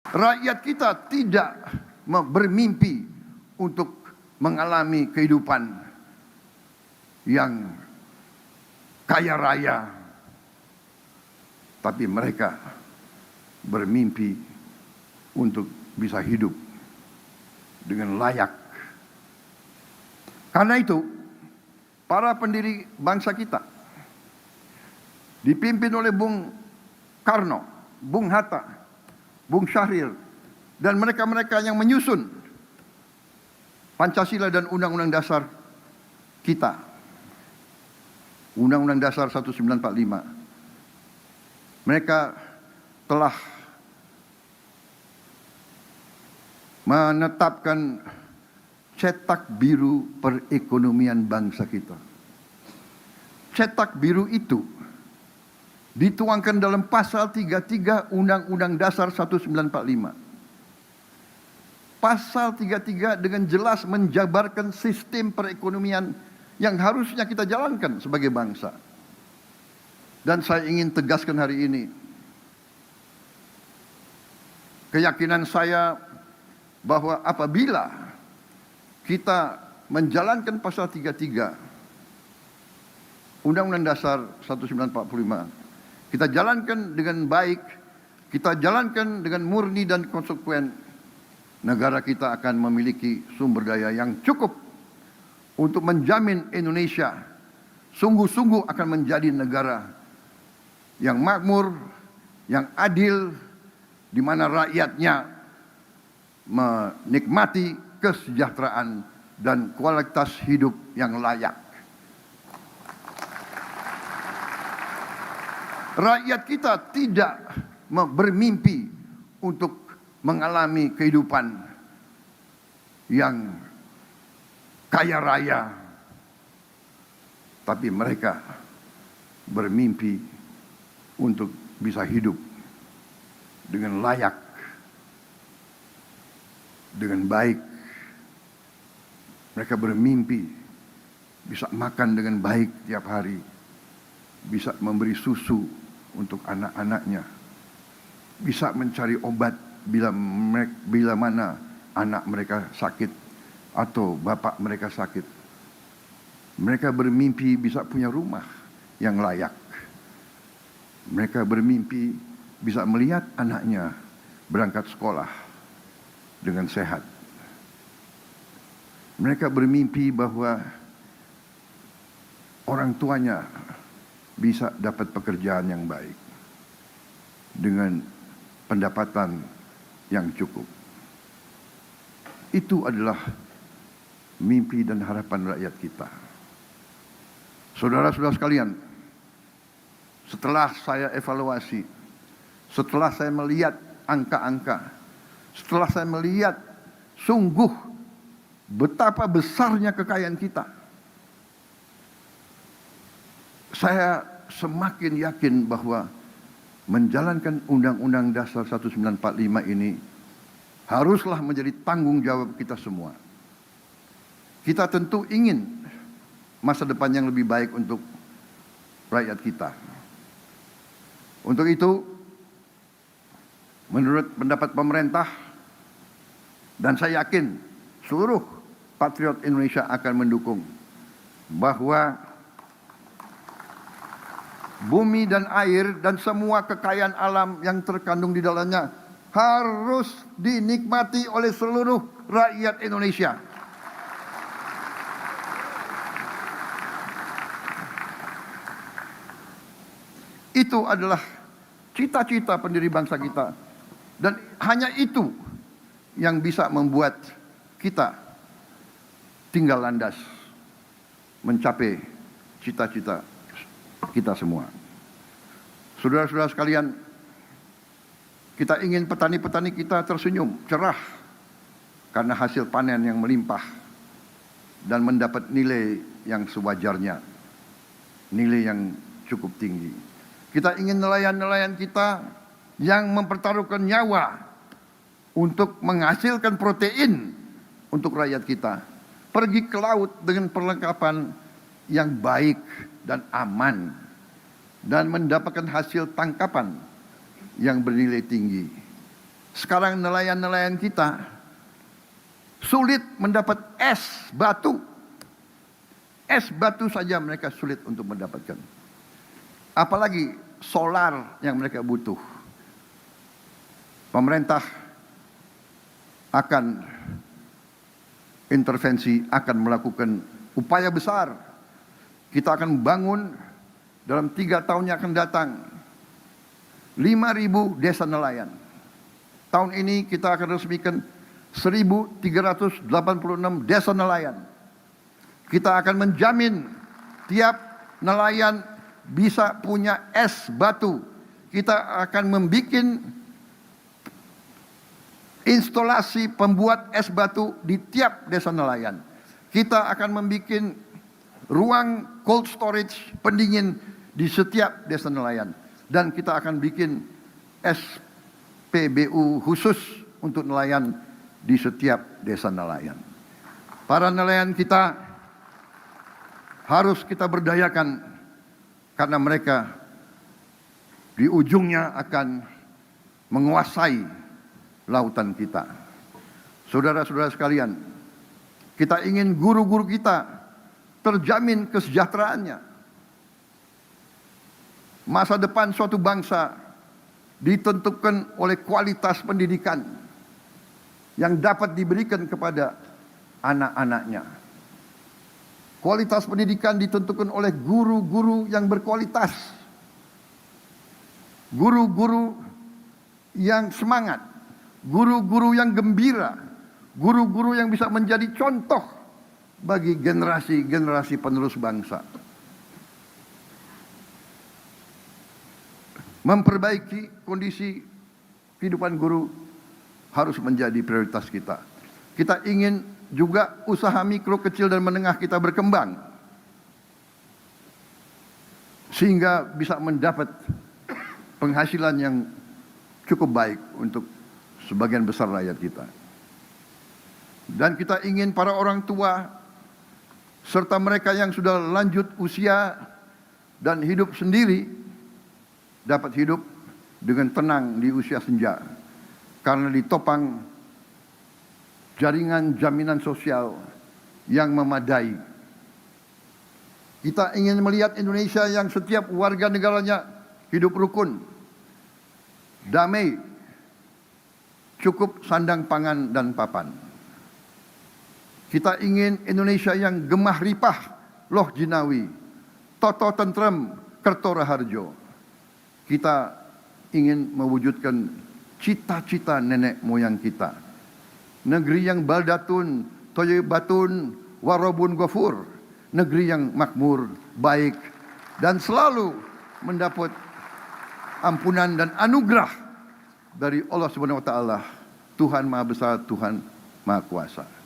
Rakyat kita tidak bermimpi untuk mengalami kehidupan yang kaya raya, tapi mereka bermimpi untuk bisa hidup dengan layak. Karena itu, para pendiri bangsa kita dipimpin oleh Bung Karno, Bung Hatta, Bung Syahrir, dan mereka-mereka yang menyusun Pancasila dan Undang-Undang Dasar kita, Undang-Undang Dasar 1945. Mereka telah menetapkan cetak biru perekonomian bangsa kita. Cetak biru itu dituangkan dalam pasal 33 Undang-Undang Dasar 1945. Pasal 33 dengan jelas menjabarkan sistem perekonomian yang harusnya kita jalankan sebagai bangsa. Dan saya ingin tegaskan hari ini, keyakinan saya bahwa apabila kita menjalankan pasal 33 Undang-Undang Dasar 1945, kita jalankan dengan baik, kita jalankan dengan murni dan konsekuen, negara kita akan memiliki sumber daya yang cukup untuk menjamin Indonesia sungguh-sungguh akan menjadi negara yang makmur, yang adil, di mana rakyatnya menikmati kesejahteraan dan kualitas hidup yang layak. Rakyat kita tidak bermimpi untuk mengalami kehidupan yang kaya raya, tapi mereka bermimpi untuk bisa hidup dengan layak, dengan baik. Mereka bermimpi bisa makan dengan baik tiap hari, bisa memberi susu untuk anak-anaknya, bisa mencari obat bila mana anak mereka sakit atau bapak mereka sakit. Mereka bermimpi bisa punya rumah yang layak. Mereka bermimpi bisa melihat anaknya berangkat sekolah dengan sehat. Mereka bermimpi bahwa orang tuanya bisa dapat pekerjaan yang baik dengan pendapatan yang cukup. Itu adalah mimpi dan harapan rakyat kita. Saudara-saudara sekalian, setelah saya evaluasi, setelah saya melihat angka-angka, setelah saya melihat sungguh betapa besarnya kekayaan kita, saya semakin yakin bahwa menjalankan Undang-Undang Dasar 1945 ini haruslah menjadi tanggung jawab kita semua. Kita tentu ingin masa depan yang lebih baik untuk rakyat kita. Untuk itu, menurut pendapat pemerintah, dan saya yakin seluruh patriot Indonesia akan mendukung, bahwa bumi dan air dan semua kekayaan alam yang terkandung di dalamnya harus dinikmati oleh seluruh rakyat Indonesia. Itu adalah cita-cita pendiri bangsa kita. Dan hanya itu yang bisa membuat kita tinggal landas mencapai cita-cita kita semua. Saudara-saudara sekalian, kita ingin petani-petani kita tersenyum, cerah, karena hasil panen yang melimpah dan mendapat nilai yang sewajarnya, nilai yang cukup tinggi. Kita ingin nelayan-nelayan kita yang mempertaruhkan nyawa untuk menghasilkan protein untuk rakyat kita, pergi ke laut dengan perlengkapan yang baik dan aman, dan mendapatkan hasil tangkapan yang bernilai tinggi. Sekarang nelayan-nelayan kita sulit mendapat es batu. Es batu saja mereka sulit untuk mendapatkan. Apalagi solar yang mereka butuh. Pemerintah akan intervensi, akan melakukan upaya besar. Kita akan bangun dalam 3 tahun yang akan datang 5.000 desa nelayan. Tahun ini kita akan resmikan 1.386 desa nelayan. Kita akan menjamin tiap nelayan bisa punya es batu. Kita akan membuat instalasi pembuat es batu di tiap desa nelayan. Kita akan membuat ruang cold storage pendingin di setiap desa nelayan. Dan kita akan bikin SPBU khusus untuk nelayan di setiap desa nelayan. Para nelayan kita harus kita berdayakan karena mereka di ujungnya akan menguasai lautan kita. Saudara-saudara sekalian, kita ingin guru-guru kita terjamin kesejahteraannya. Masa depan suatu bangsa ditentukan oleh kualitas pendidikan yang dapat diberikan kepada anak-anaknya. Kualitas pendidikan ditentukan oleh guru-guru yang berkualitas. Guru-guru yang semangat, guru-guru yang gembira, guru-guru yang bisa menjadi contoh bagi generasi-generasi penerus bangsa. Memperbaiki kondisi kehidupan guru harus menjadi prioritas kita. Kita ingin juga usaha mikro, kecil, dan menengah kita berkembang. Sehingga bisa mendapat penghasilan yang cukup baik untuk sebagian besar rakyat kita. Dan kita ingin para orang tua serta mereka yang sudah lanjut usia dan hidup sendiri dapat hidup dengan tenang di usia senja karena ditopang jaringan jaminan sosial yang memadai. Kita ingin melihat Indonesia yang setiap warga negaranya hidup rukun, damai, cukup sandang pangan dan papan. Kita ingin Indonesia yang gemah ripah, loh jinawi, toto tentrem, kerto raharjo. Kita ingin mewujudkan cita-cita nenek moyang kita. Negeri yang baldatun, toyebatun, warobun gofur. Negeri yang makmur, baik, dan selalu mendapat ampunan dan anugerah dari Allah Subhanahu wa taala, Tuhan Maha Besar, Tuhan Maha Kuasa.